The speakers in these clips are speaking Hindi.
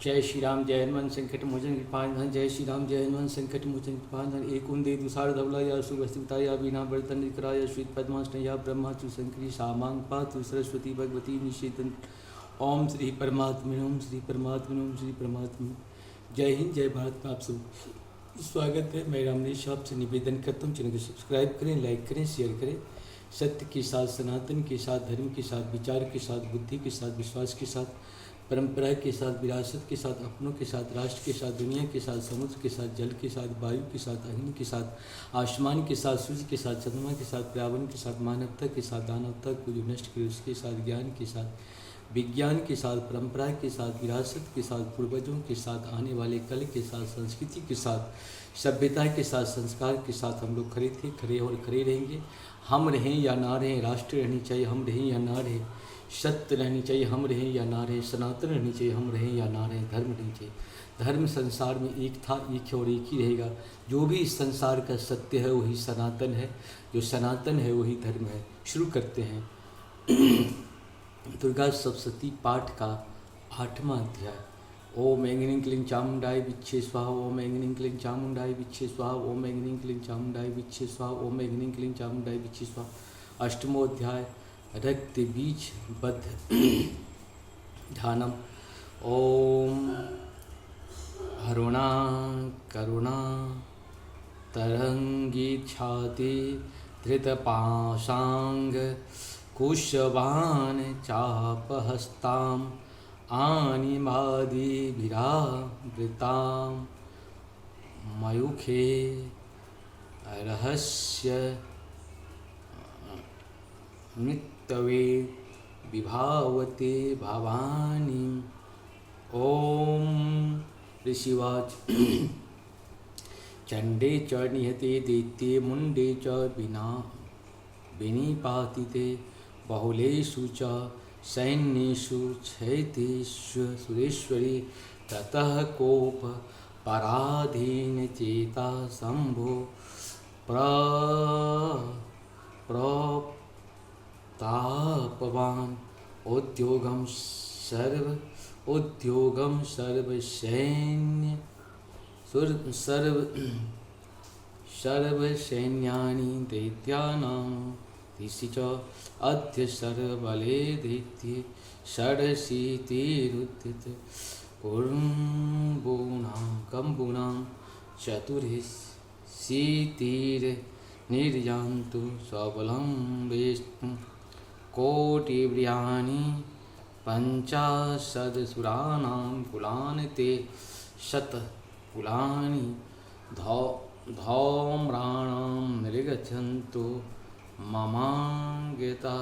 जय श्री राम जय हनुमान संकट मोचन कृपान जय श्री राम जय हनुमान संकट मोचन कृपान एक उन्दे दुसार धवला या सुवस्तिता या बिना बर्तन निकरा या श्वेत पद्माष्ट या ब्रह्मा तु शंकरी सामांग पातु सरस्वती भगवती निषेतन। ओम श्री परमात्मा ओम श्री परमात्मा ओम श्री परमात्मा। जय हिंद जय भारत में आप सब स्वागत है। मैं रामनेश आपसे निवेदन करता हूँ, चैनल को सब्सक्राइब करें, लाइक करें, शेयर करें। सत्य के साथ, सनातन के साथ, धर्म के साथ, विचार के साथ, बुद्धि के साथ, विश्वास के साथ, परंपरा के साथ, विरासत के साथ, अपनों के साथ, राष्ट्र के साथ, दुनिया के साथ, समुद्र के साथ, जल के साथ, वायु के साथ, अग्नि के साथ, आसमान के साथ, सूर्य के साथ, चंद्रमा के साथ, पर्यावरण के साथ, मानवता के साथ, दानवता को जो नष्ट करे उसके साथ, ज्ञान के साथ, विज्ञान के साथ, परंपरा के साथ, विरासत के साथ, पूर्वजों के साथ, आने वाले कल के साथ, संस्कृति के साथ, सभ्यता के साथ, संस्कार के साथ हम लोग खड़े थे, खड़े और खड़े रहेंगे। हम रहें या ना रहें, राष्ट्र रहनी चाहिए, हम रहें या ना रहें, सत्य रहनी चाहिए, हम रहें या ना रहें, सनातन रहनी चाहिए, हम रहें या ना रहें, धर्म रहनी चाहिए। धर्म संसार में एक था, एक है और एक ही रहेगा। जो भी इस संसार का सत्य है वही सनातन है, जो सनातन है वही धर्म है। शुरू करते हैं दुर्गा सप्तशती पाठ का 8वां अध्याय। ओम ऐंग्रीं क्लीं चामुंडाय विच्छे स्वाहा, ओम ऐंग्रीं क्लीं चामुंडाय विच्छे स्वाहा, ओम ऐंग्रीं क्लीं चामुंडाय विच्छे स्वाहा, ओम ऐंग्रीं क्लीं चामुंडाय विच्छे स्वाहा। 8वां अध्याय रक्त बीज बद्ध ध्यानम। ओम हरुणा करुणा तरंगी छाति धृतपाशांग कुशवान चापहस्ताम आनिमादिभिरावृतां मयूखे रहस्य मित्तवे विभावते भवानी। ओम ऋषिवाच चंडे च निहते दैत्ये मुंडे च विनिपातिते बहुलेषु च सैन्येषु क्षैतेषु सुरेश्वरी। ततः कोप पराधीन चेता शंभो प्रतापवान उद्योगम सर्वसैन्य सर्वसैन्यानि दैत्यानां दिशि च अद्य सर्वबले दैत्ये षडशीतिरुद्यत कम्बूनां चतुर्शीतिर्निर्यान्तु सबलं वेष्टि कोटिव्रियाणि पञ्चाशदसुराणां कुलानि ते शतकुलानि धौम्राणां निर्गच्छन्तु ममांगता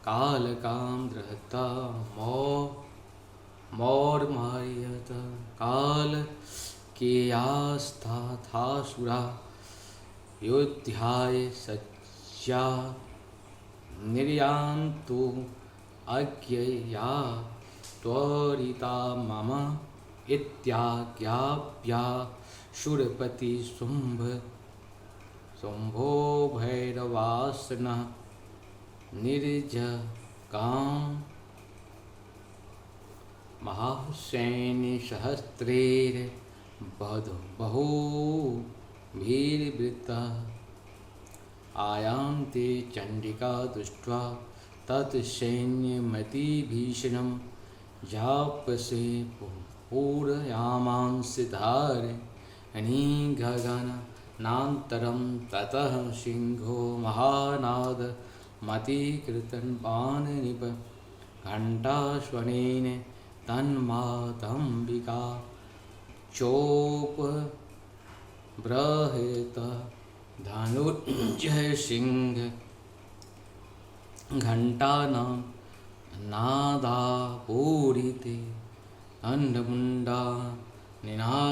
कालकां दृहता मौर्मार्यत काल केयास्ताथासुरा योध्याय सज्जा निर्यान्तु अज्ञया त्वरिता मम इत्याज्ञाप्या शूरपति शुंभो भैरवासनः निर्जगां महासैन्यसहस्रैर्बहुभिर्वृता आयान्ते चण्डिका दृष्ट्वा तत्सैन्यमतिभीषणं जापसे पूरयामांस धारयणीगगनान्तरं। ततः सिंहो महानाद मतिकृतन्पान्निप घण्टाश्वनेन तन्मातम्बिका चोपबृहत धनुर्जय सिंह घण्टानां नादापूरिते अन्नमुण्डा निनादेविषणो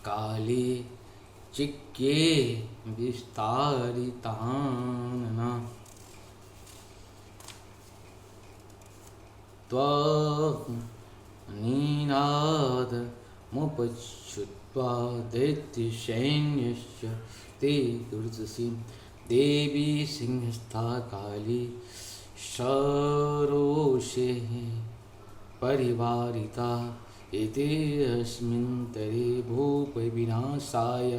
काले चिक्ये विस्तारितानना त्वनिनादमुपच्छुत्वा दैत्यसैन्यस्य ते दुर्दशी देवी सिंहस्था काली सरोषे परिवारिता एतेऽस्मिन्तरे भूपविनाशाय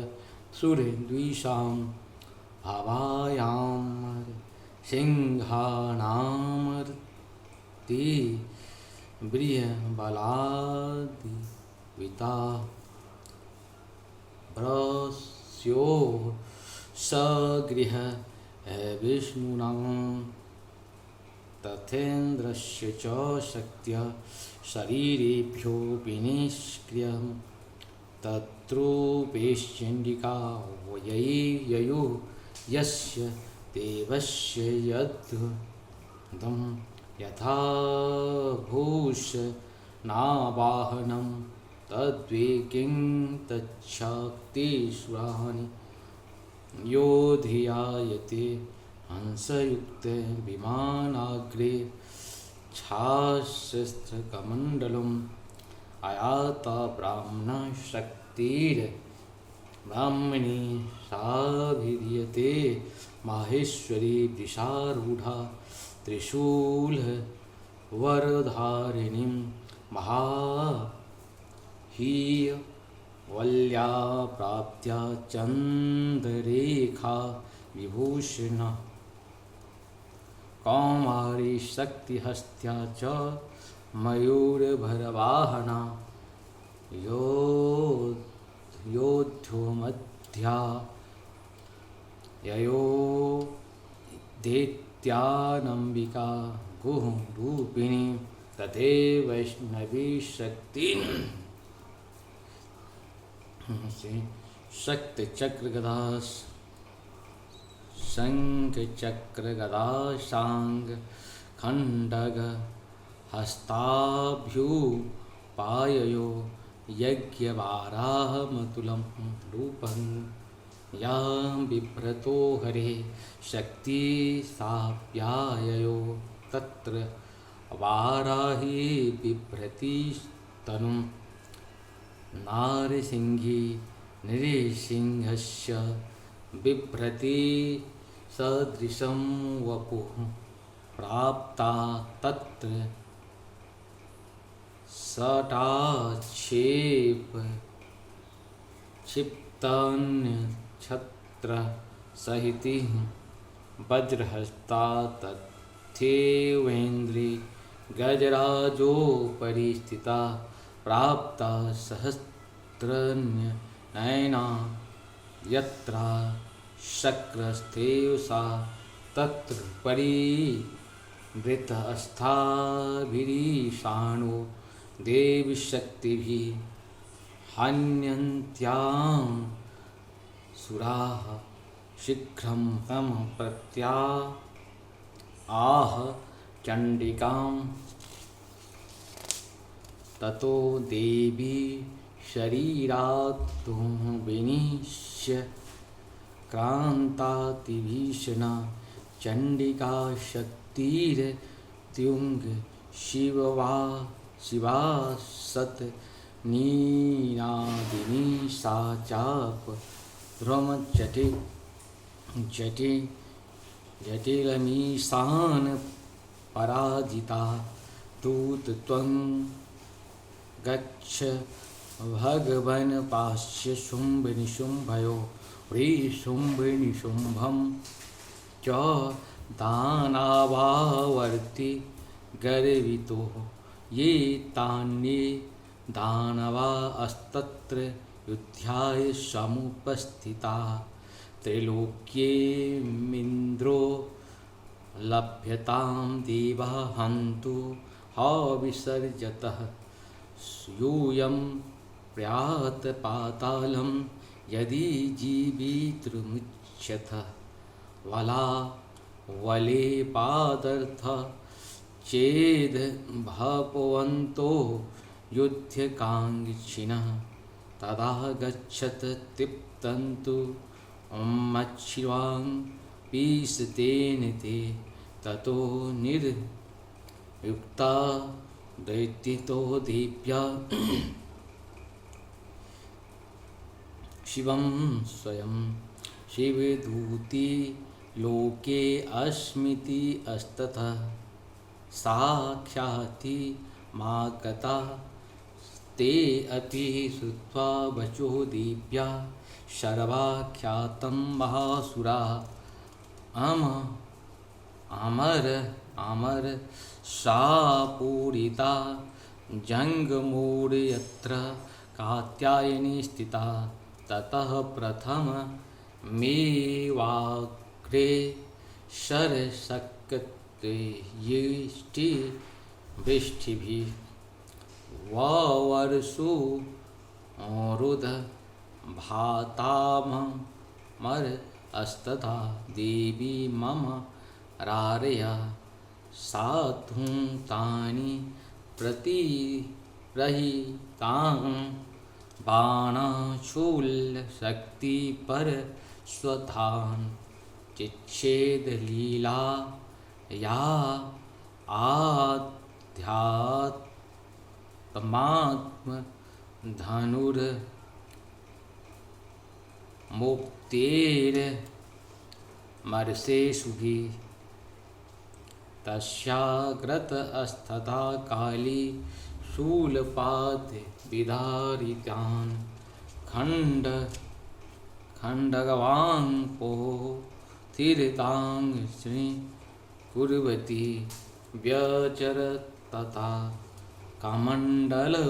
सुरद्विषां भावायां सिंहानामर्ति बृहबलादिविता भ्रस्यो सगृह विष्णुना तथेन्द्रस्य च शक्त्या शरीरेभ्यो विनिष्क्रियं तत्रूपेश्चण्डिका ययो यस्य देवस्य यद्धं यथा भूषणावाहनं तद्वेकिं तच्छक्तिसुराणि यो धियायते हंसयुक्ते विमानाग्रे छाशस्त्रकमण्डलम् आयाता ब्राह्मणशक्तिर्ब्राह्मणी साभिधीयते माहेश्वरी वृषारूढा त्रिशूलवरधारिणीं महाहीयवल्या प्राप्त्या चन्द्ररेखा विभूषणा कौमारी शक्तिहस्त्या च मयूरभरवाहना योद्धुमध्या ययो दैत्यानम्बिका गुहरूपिणी तथैव वैष्णवी शक्ति शक्तिचक्रगदा शङ्खचक्रगदाशाङ्ग खण्डग हस्ताभ्युपाययो यज्ञवाराहमतुलं रूपं यां बिभ्रतो हरे शक्ति साप्याययो तत्र वाराही बिभ्रति तनुं नारसिंही नृसिंहस्य बिभ्रति सदृशं वपुः प्राप्ता तत्र सटाक्षेप क्षिप्तन्यछत्र सहिति वज्रहस्ता तथैवेन्द्री गजराजोपरि स्थिता प्राप्ता सहस्रनयना यत्रा शक्रस्थेव सा तत्र परिवृतस्थाभिरीशाणो देवीशक्तिभिः हन्यन्त्यां सुराः शीघ्रं तं प्रत्याह चण्डिकां ततो देवी शरीरात् विनिश्य क्रान्तातिभीषणा चण्डिका शक्तिर्त्युङ्ग शिवासत नीनादिनी सा चाप जटिलमीशान पराजिता दूतत्वं गच्छ भगवन् पाश्य शुम्भनिशुम्भयो ह्रीशुम्भनिशुम्भं च दानवावर्ति गर्वितो ये तान्ये दानवास्तत्र युद्धाय समुपस्थिता त्रैलोक्येमिन्द्रो लभ्यतां देवा हन्तु हविसर्जतः यूयं प्रयात पातालं यदि जीवितुमिच्छतः वला वले पादर्थ चेद भवन्तो युध्यकाङ्क्षिणः तदा गच्छत तिप्तन्तु मच्छिवां पीसतेन ते ततो निर्युक्ता दैत्यतो देव्या शिवं स्वयं शिवदूती लोके अस्मिति अस्ततः साख्याति मा गता ते अपि श्रुत्वा वचो दीप्या शर्वाख्यातं महासुरा अमर शापूरिता जंगमूर्यत्र कात्यायनी स्थिता ततः प्रथम मेवाग्रे शरशक्ते यष्टि वृष्टिभिः ववर्षो रुध भातामर अस्तथा देवी मम रारया साधुं तानि प्रतिरहितां बाणाचूलशक्ति पर स्वधान चिच्छेद लीला या आध्यात्मात्म धनुर मुक्तेर मर्षेषु भी तस्याग्रत अस्तथा काली शूलपाद विदारितान् खण्डगवान् पोथिरतां श्री कुर्वती व्यचरत तथा कमण्डलो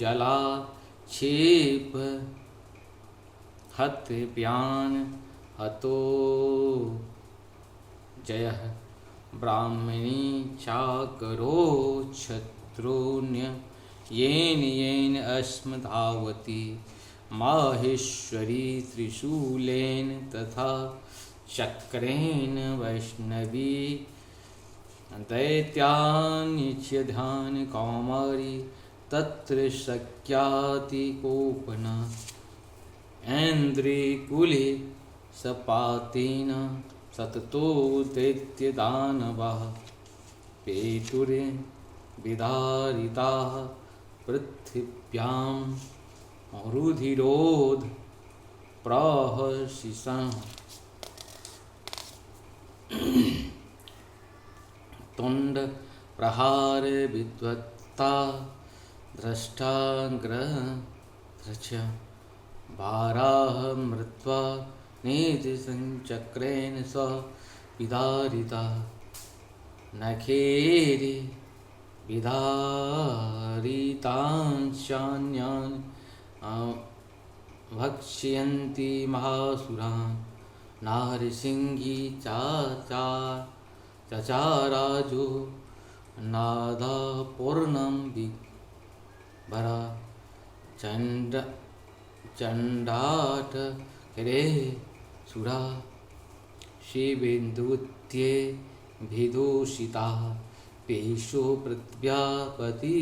जलाक्षेप हत्व्यान् हतो जयः ब्राह्मणी चाकरो क्षत्रोन्य येन अस्मधावती माहेश्वरी त्रिशूलेन तथा चक्रेण वैष्णवी दैत्यान्यच्य ध्यान कौमारी तत्र शक्यातिकोपना ऐन्द्रिकुले सपातेन सततो दैत्यदानवाः पेतुरे विदारिताः पृथिव्यां रुधिरोध प्रहसिषं तुंड प्रहार विद्वत्ता द्रष्टाग्रह वाराह मृत्वा निजसंचक्रेण स विदारिता नखेरि विदारितांशान्यान् भक्ष्यन्ति महासुरान् नारसिंही चचाराजो नादापूर्णं विभरा चंडाट करे सुरा शिवेन्दुत्ये विदूषिता पेशो प्रत्यापति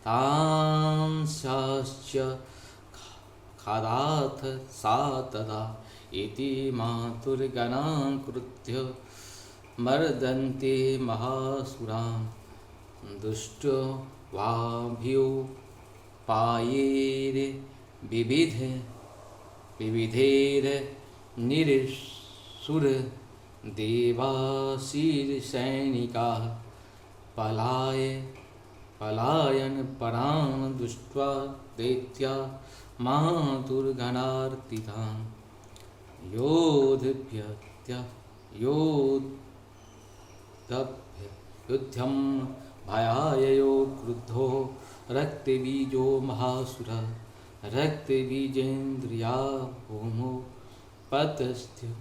तांश्च खादाथ सा तदा इति मातुर्गणां कृत्य मर्दन्ते महासुरां दुष्टो वाभ्यो पायेर विविधेर निरसुर देवासीर सैनिकाः पलायन परान् दृष्ट्वा दैत्या मातुर्गणार्तितान् युद्धं भयाययो क्रुद्धो रक्तबीजो महासुरः रक्तबीजेन्द्रिया भूमौ पतस्थ्य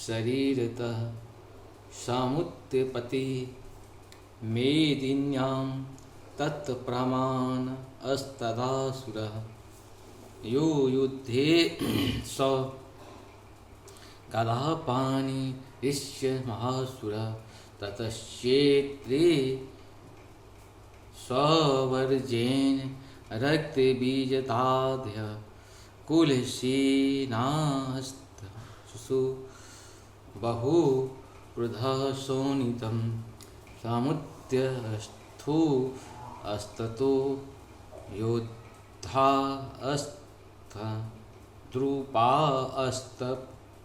शरीरतः समुत्पत्ति मेदिन्यां तत्प्रमाण अस्तदासुरः यो युद्धे स गदापाणि ऋष्य महासुरः ततश्चेत्रे स्ववर्जेन रक्तबीजताद्य कुलसेनास्तु बहु वृथा शोणितं समुद्यस्थो अस्ततो योद्धा अस्थ द्रुपा अस्त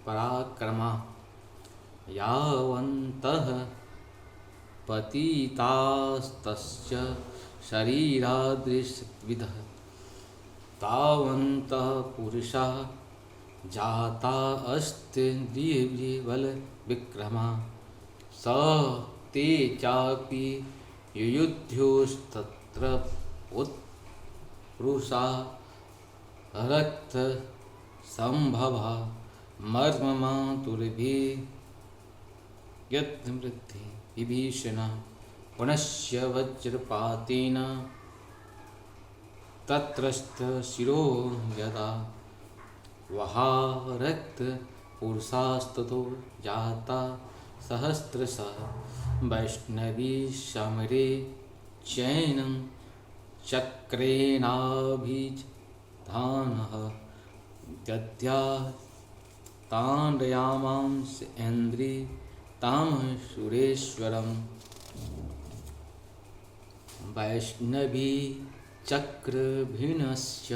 पराक्रमा यावन्तः पतितास्तस्य शरीरादृशविदः तावन्तः पुरुषाः जाता अस्तेन्द्रियबलविक्रमा स ते चापि युयुध्योस्तत्र पुरुषा रक्तसम्भवा मर्ममातुर्भिः यत्मृद्धि विभीषणा पुनश्च वज्रपातेन तत्रस्थशिरो यदा वहारक्तपुरुषास्ततो जाता सहस्रशः वैष्णवी समरे चैनं चक्रेणाभिधानः दद्या ताण्डयामांस इन्द्रि ताम सुरेश्वरम् वैष्णवी चक्रभिन्नश्च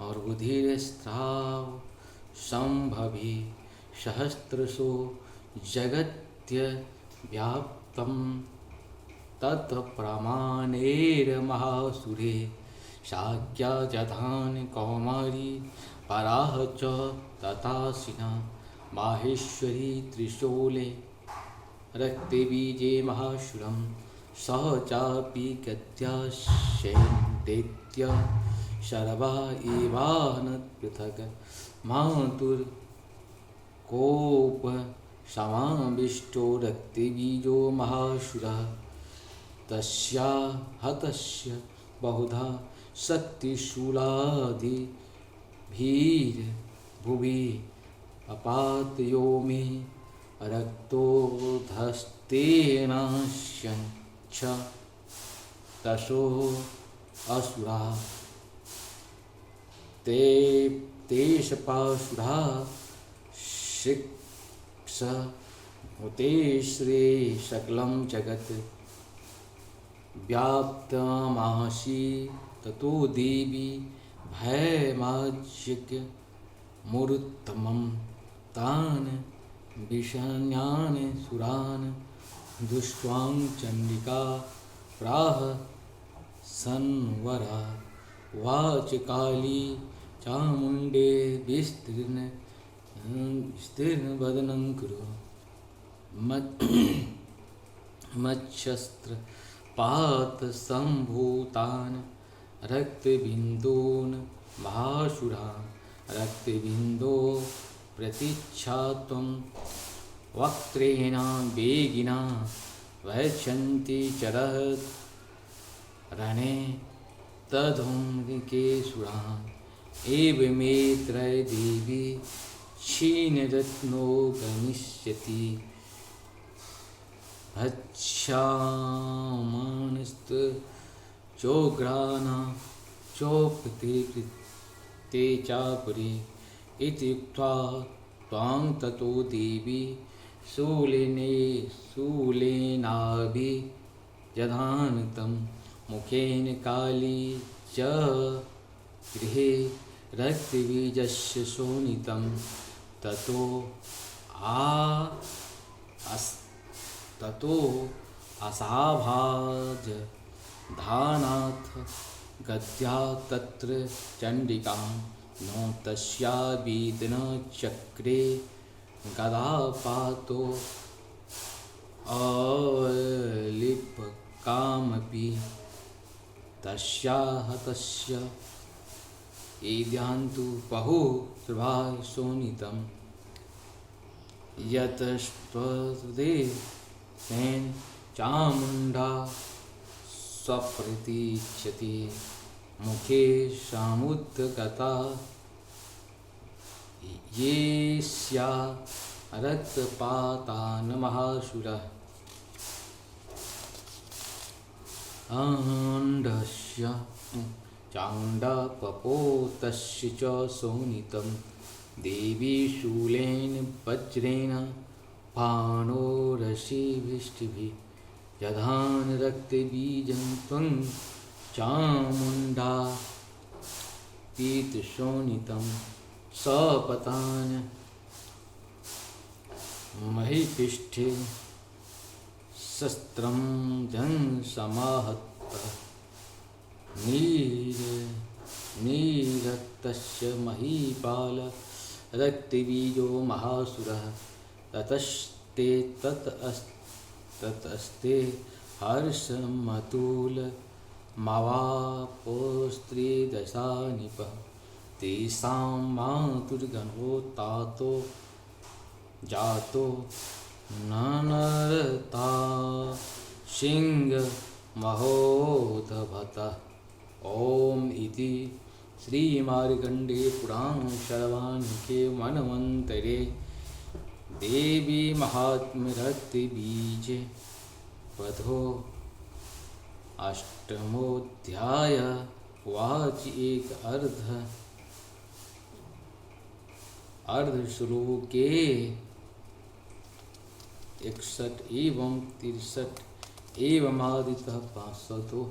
और बुधिरस्त्राव संभवी सहस्रशो जगत्य व्याप्तं तत्प्रमाणेरमहासुरे शाक्या जधान कौमारी पराः च तथासिना माहेश्वरी त्रिशूले रक्तबीजे महाशुरं सह चापि गत्याशैन्दैत्य शर्वा एवान पृथक् मातुर्कोप समाविष्टो रक्तबीजो महाशुरः तस्या हतस्य बहुधा शक्तिशूलादिभिर्भुवि अपातयो मे रक्तोधस्तेनाश्यञ्च तशो असुरा ते तेषपासुरा शिक्ष भूतेश्रे सकलं जगत् व्याप्तमासी ततो देवी भयमाज्यज्ञ मुरुत्तमं तान् विषण्यान् सुरान् दुष्ट्वां चण्डिका प्राह संवरा वाच काली चामुण्डे विस्तीर्णवदनं कुरु मच्छस्त्र पात संभूतान् रक्तबिन्दून् महाशुरान् रक्तबिन्दो प्रतीच्छात्वं वक्त्रेण वेगिना वैच्छन्ति चरत् रणे तधूम्रिकेशुरान् एवमेत्रय देवी क्षीणरत्नो गमिष्यति भक्ष्यामानस्त चोग्राना चोपते ते चापुरे इत्युक्त्वा त्वां ततो देवी शूलेनाभिजधानतं मुखेन काली च गृहे रक्तबीजस्य शोणितं ततो असाभाज धानाथ गद्या तत्र चण्डिकां नो तस्या वेदन चक्रे गदापातो अलिपकामपि तस्या हतस्य एद्यान्तु बहु शोणितं यतस्त्वदे तेन चामुण्डा स्वप्रतीच्छति मुखे सामुद्गता येस्या रक्तपातान् महाशुरः आण्डस्य चाण्डापपोतस्य च शोणितं देवी शूलेन वज्रेण पाणोरसिभिष्टिभिः जधान रक्तबीजं त्वं चामुण्डा पीतशोणितं सपतान् महीपिष्ठे शस्त्रं जंसमाहत्तः नीरक्तस्य महीपाल रक्तबीजो महासुरः ततस्ते हर्षमतुल मवापोस्त्रिदशानिपः तेषां मातुर्गणो तातो जातो ननरता सिंहमहोदभतः। ओम इति श्रीमार्कण्डेय पुराण शर्वाणिके मनवन्तरे देवी महात्म्यरक्तबीजे वधो अष्टमोऽध्याय। वाच एक अर्धश्लोके 61 एवं 63 एवं आदितः 500।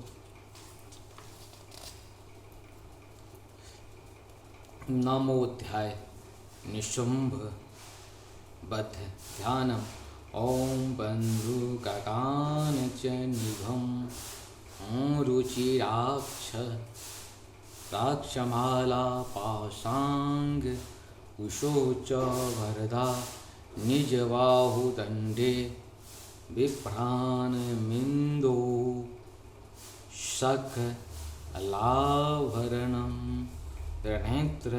नमोऽध्याय निशुम्भ बद्ध ध्यानम्। ओम बंधुकाकान च निभं रुचिराक्षमाला पाशांग उषो च वरदा निजबाहुदण्डे विभ्राणमिन्दो शकलाभरणं त्रिनेत्र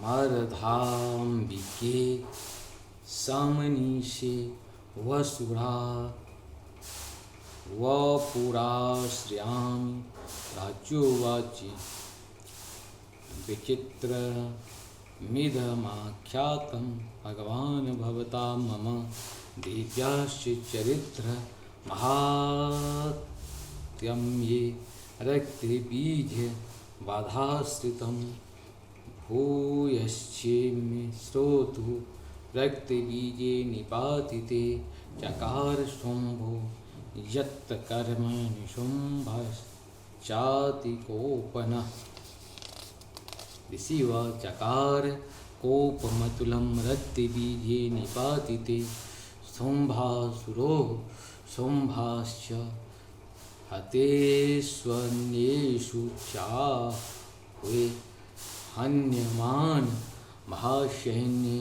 मरधाम्बिके समनीशे वसुरा वपुराश्रयामि। राज्योवाचि विचित्रमिदमाख्यातं भगवान् भवता मम दिव्यास्य चरित्र महात्म्यं ये रक्तबीज बाधाश्रितं भूयश्चेमे श्रोतु। रक्तबीजे निपातिते चकार शुम्भो यत्कर्म निशुम्भश्चातिकोपनः। शिव चकार कोपमतुलं रक्तबीजे निपातिते शुम्भासुरो शुम्भाश्च हतेष्वन्येषु चाहुः हन्यमान महासैन्ये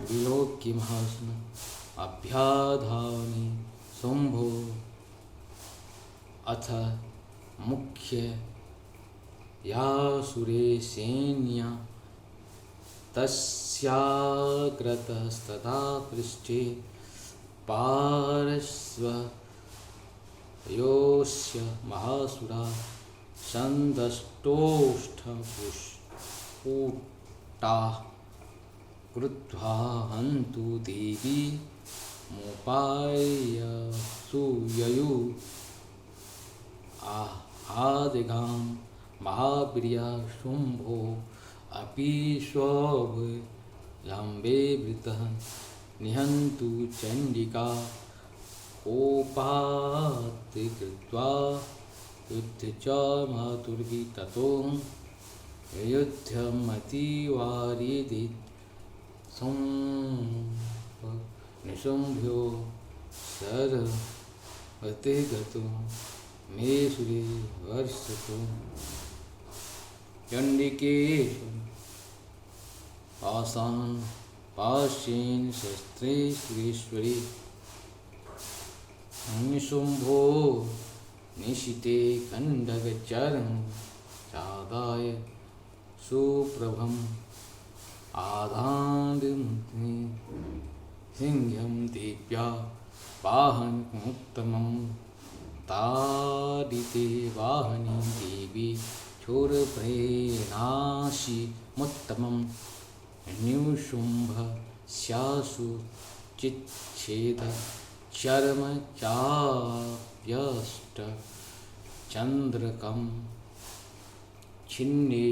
विलोक्य महासन अभ्याधानि शुम्भो अथ मुख्य यासुरे सैन्या तस्याग्रतस्तथा पृष्ठे पार्श्वयोस्य महासुरा सन्दष्टोष्ठपुष्पूटाः कृत्वा हन्तु देवी मुपायसूययु आदिगां महाप्रिया शुम्भो अपि स्वलम्बे वृतः निहन्तु चण्डिका कोपात् कृत्वा युद्ध च मातुर्भि ततो युद्धमतिवारिदि निशुम्भ्यो सर्वते गतो मे सुरे वर्षतो। चण्डिकेषु पाशेन शस्त्रे सुरेश्वरी निशुम्भो निशिते खण्डगचरं चादाय सुप्रभम् आधान्मुग्नि सिंहं देव्या वाहनमुत्तमं ताडिते वाहनी देवी क्षुरप्रेणाशिमुत्तमं न्युशुम्भस्यासु चिच्छेद चर्म चाप्यष्ट चन्द्रकं छिन्ने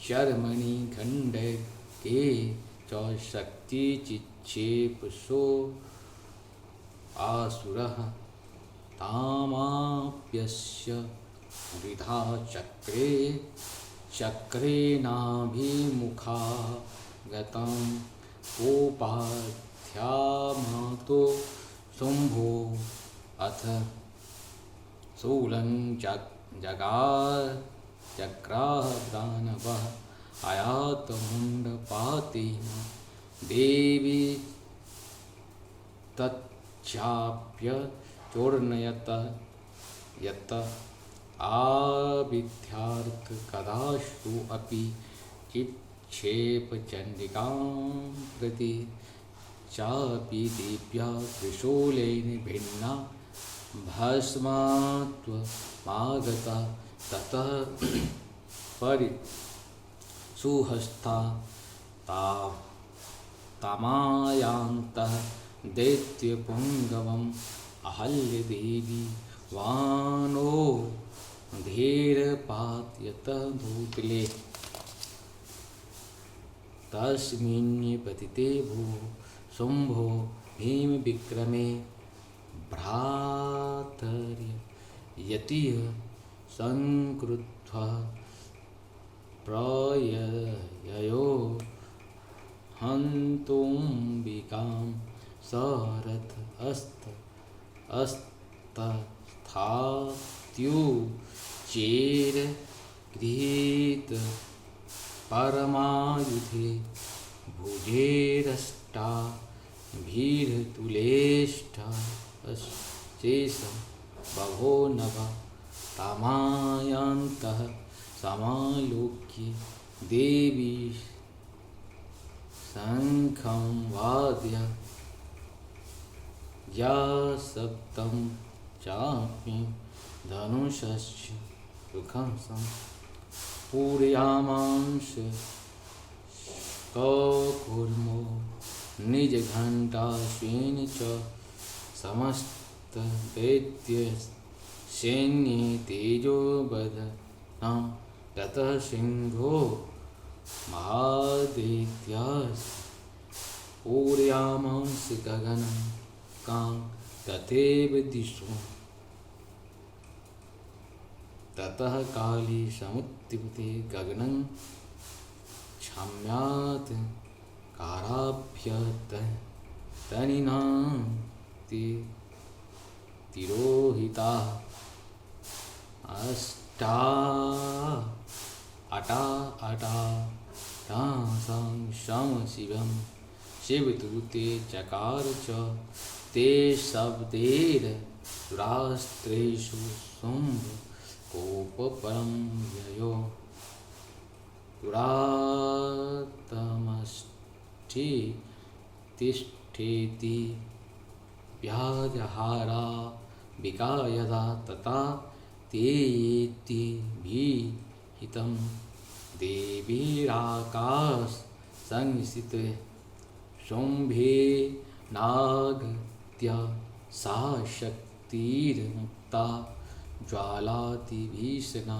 चर्मणि खण्डे च शक्तिचिच्छेपसो आसुरः तामाप्यस्य वृथा चक्रेणाभिमुखा गतं उपाध्यामातो शुम्भो अथ शूलं जग्राह दानवः आयातमुण्डपातेन देवी तच्चाप्य चोर्णयत यत आविद्यार्थकदाशु अपि चिक्षेप चण्डिकां प्रति चापि दिव्या त्रिशूलेन भिन्ना भस्मात्वमागता ततः सुहस्ता तमायान्तः दैत्यपुङ्गवम् अहल्यदेवी वानो धीरपातयत भूतले तस्मिन् पतिते भू शुम्भो भीमविक्रमे भ्रातर्यतिः संक्रुद्धः प्रयययो हन्तुम्बिकां सरथ अस्तस्थात्युच्चैर् गृहीत परमायुधे भुजेरष्टा भीरतुलेष्टा शेषं बभो नभ तामायान्तः समालोक्य देवी शङ्खं वाद्य या सप्तं चापि धनुषश्च सुखं पूरयामांस ककुर्मो निजघण्टाश्वेन च समस्तदैत्यसैन्ये तेजोबधना ततः सिंहो महादैत्यस्य पूरयामांस गगनं कां तथैव दिशो ततः काली समुत्थिते गगनं क्षम्यात् काराभ्यत तनिनां तिरोहिता अटा तासां शम शिवं शिवदूते चकार च ते शब्दैर्रास्त्रेषु शुम्भ कोपपरं ययो दुरात्मष्टि तिष्ठेति व्याजहारा विकायदा तथा तेति भीहितं देवीराकाश संसित शुम्भे नागत्या सा शक्तिर्मुक्ता ज्वालातिभीषणा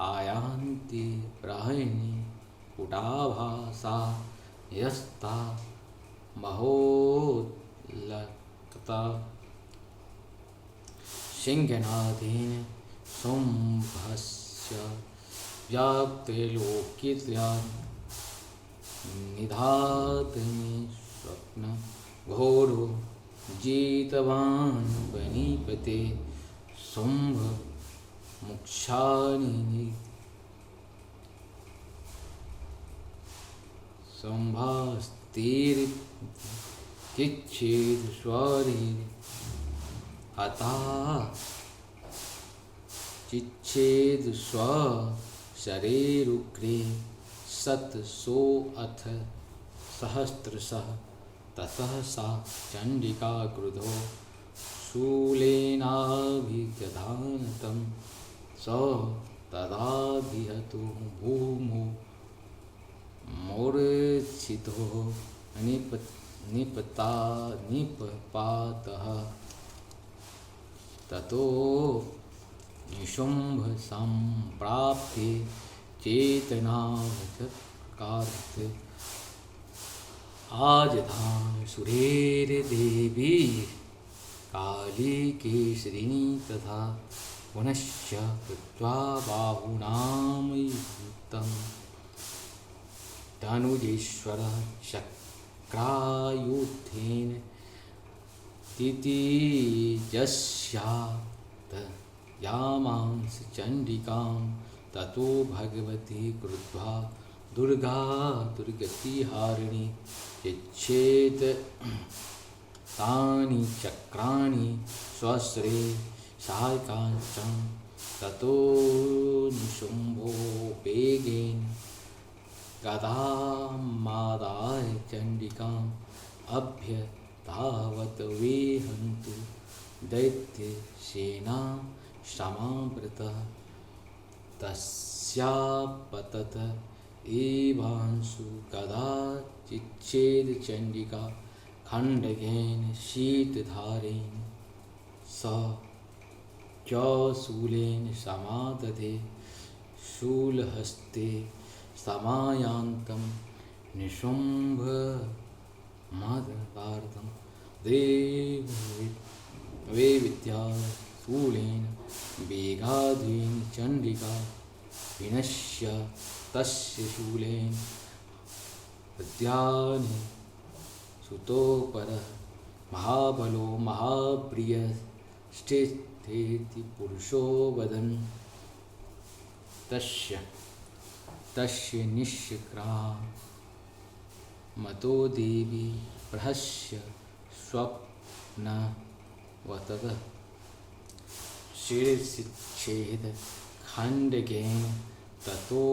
आयान्ति प्रहरिणी कुटाभासा यस्ता महोल्लता सिंहनादेन शुम्भस्य व्याप्तलोकित्या निधातने स्वप्न घोरो जितवान् बनीपते शुम्भ मुक्षानि शुम्भास्तिर्किच्छेद स्वरीर अता चिच्छेद स्वशरीरुग्रे सतसो अथ सहस्रशः ततः सा चण्डिका क्रुधो शूलेनाभिदधानं स तदाभिहतो भूमौ मूर्छितो निपपातः ततो निशुम्भ सम्प्राप्ते चेतनावचत्कार्थ आजधाम सुरेर्देवी काली केसरिणी तथा पुनश्च कृत्वा बाहुनां युक्तं धनुजेश्वरः चक्रायुधेन तितिजस्यात् यामांस चण्डिकां ततो भगवती क्रुद्धा दुर्गा दुर्गतिहारिणी यच्छेत् तानि चक्राणि स्वस्रे सहायकाञ्चं ततो निशुम्भो वेगेन गदामादाय चण्डिकाम् अभ्यधावत् वेहन्तु दैत्यसेना समावृतः तस्यापतत एवांशु कदाचिच्छेद चण्डिका खण्डकेन शीतधारेण स च शूलेन समादधे शूलहस्ते समायान्तं निशुम्भ मदपार्थं वे विद्या शूलेन वेगाधीन चण्डिका विनश्य तस्य शूलेन हृद्यानि सुतोपरः महाबलो महाप्रियश्चेति पुरुषो वदन् तस्य निश्चक्राः मतो देवी प्रहस्य स्वप्नवतः शिरसिच्छेद खण्डकेन ततो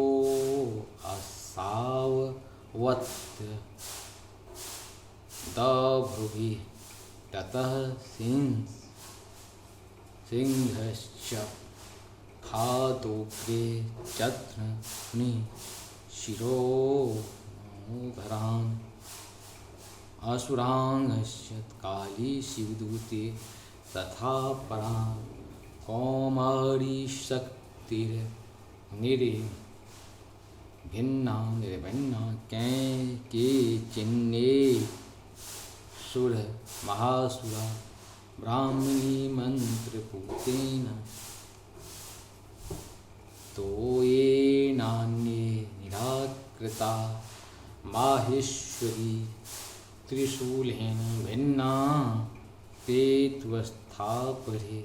असाववत् दभ्रुवि ततः सिंहश्च खादोग्रे चत्नि शिरोधरान् असुरांगश्च काली शिवदूते तथा परां कौमारी शक्तिर्निर्भिन्ना केचिन्ने सुर महासुरा ब्राह्मणी मंत्रपूतेन तो ये नान्ये निराकृता माहेश्वरी त्रिशूलेन भिन्ना ते त्वस्थापरे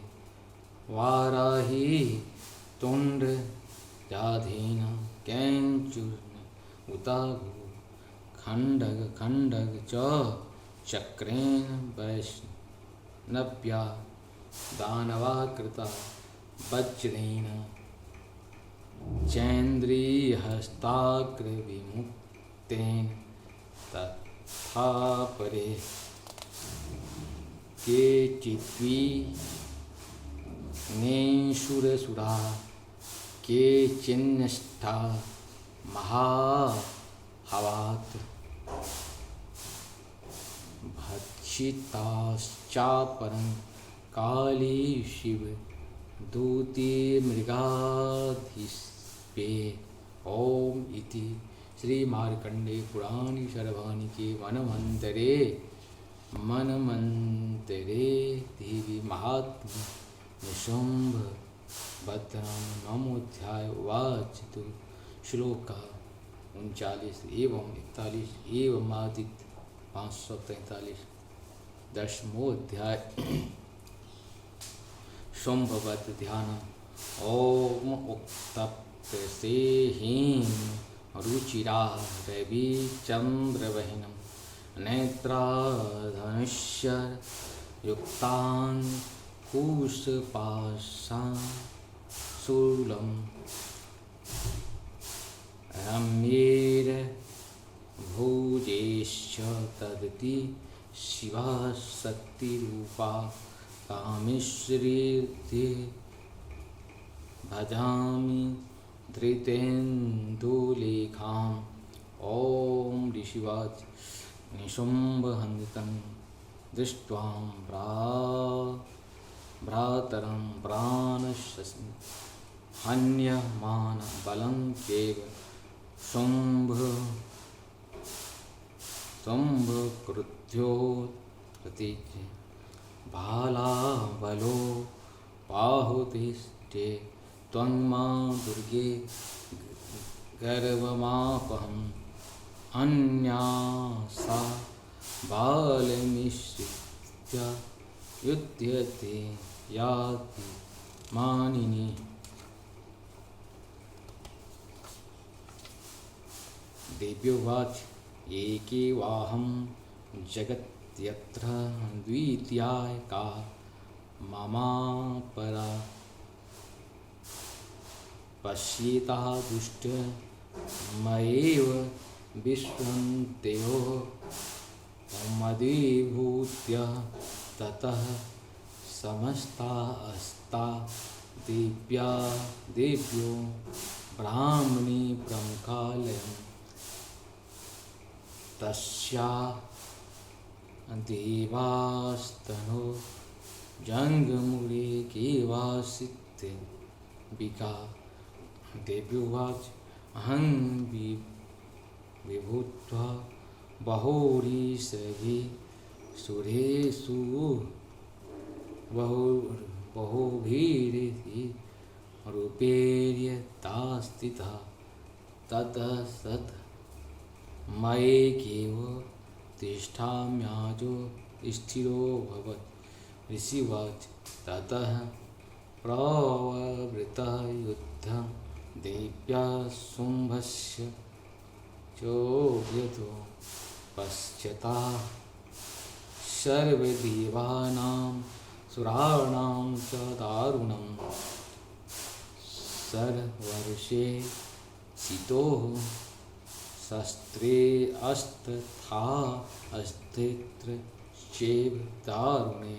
वाराही तुण्डजाधेन कैञ्चूर्ण उताभू खण्डग च चक्रेण वैष्णव्या दानवाकृता वज्रेण चैन्द्रियहस्ताग्रविमुक्तेन तथा परे केचिद्वि नेशुरसुरा केचिन्नष्टा महाहवात् भक्षिताश्चापरं काली शिव दूती मृगाधिस्पे ओम इति श्री मार्कंडे पुराणी शर्वाणी के मनमंतरे देवी महात्म्य निशुंभ भद्रां नमोध्याय वाच तो श्लोक 39 एवं 41 एवं आदित्य 543 दशमोध्याय शुंभवत ध्यान ओम उक्तप्यसेहीं रुचिरा रवि चंद्रवहिनं नेत्राधनुष्य युक्तान् कुशपाशां शूलं रम्येर भुजेश्च तदति शिवा शक्तिरूपा कामेश्वरीति भजामि धृतेन्दुलेखाम् ॐ ऋषिवाच निशुम्भहन्तं दृष्ट्वा भ्रातरं प्राणशस्त्रं हन्यमान बलं केव शुम्भक्रुध्योत्पत्ति भालाबलो बाहुतिष्ठे त्वं मा दुर्गे गर्वमापहं अन्यासा बालमिश्रित्य युध्यते याति मानिनी। देव्योवाच एके वाहं जगत्यत्र द्वितीयाय का ममापरा पश्येतः दुष्ट मयेव विश्वन्त्यो मदीभूत्य ततः समस्तास्ता देव्यो ब्राह्मणे प्रमुखालयम् तस्या देवास्तनो जंगमुरे केवासित विका। देव्योवाच अहं विभूत्वा बहुरीषभि सुरेषु बहुभिरिति रूपैर्यथास्थिता ततः सत् मयैकेव तिष्ठाम्याजो स्थिरोऽभवत्। ऋषिवाच ततः प्रववृतः युद्धं देव्या शुम्भस्य चोभयतो पश्चात् सर्वदेवानां सुराणां च दारुणं सर्वर्षे सितोः शस्त्रे अस्तथा अस्तित्र चेव दारुणे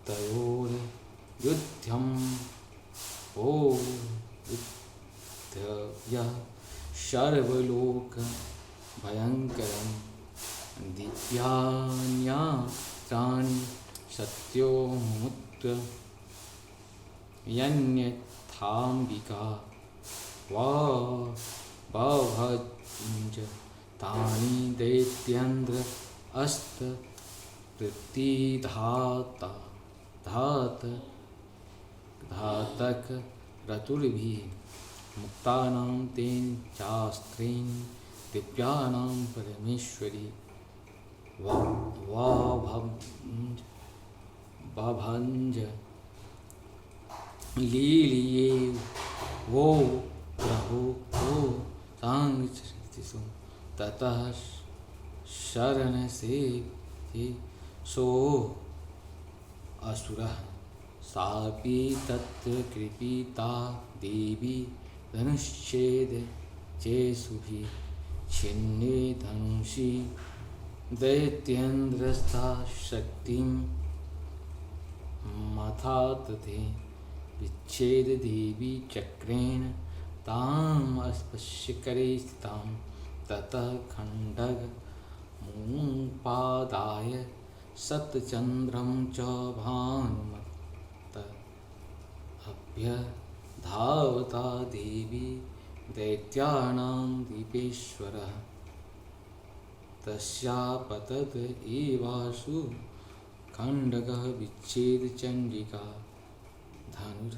तयोर्युद्धं ओ युद्धव्यः सर्वलोक भयंकरं दिव्यान्यास्त्राणि सत्योमुत्र यन्यथाम्बिका बभञ्ज तानि दैत्येन्द्र अस्त प्रतिधाता घातक रतुर्भिः मुक्तानां तेन चास्त्रेण दिव्यानां परमेश्वरी बभञ्ज लीलिये वो प्रभो वो सांगतिषु ततः शरण से सो असुरः सापि तत्र कृपिता देवी धनुश्छेद चेसुभिः छिन्ने धनुषि दैत्येन्द्रस्था शक्तिं मथा तथे विच्छेद देवी चक्रेण ताम् अस्पश्य करे स्थितां ततः खण्डगमुपादाय सतचन्द्रं च भानुमत अभ्यधावता देवी दैत्यानां दीपेश्वरः तस्यापतत एवासु खण्डकः विच्छेद चण्डिका धनुर्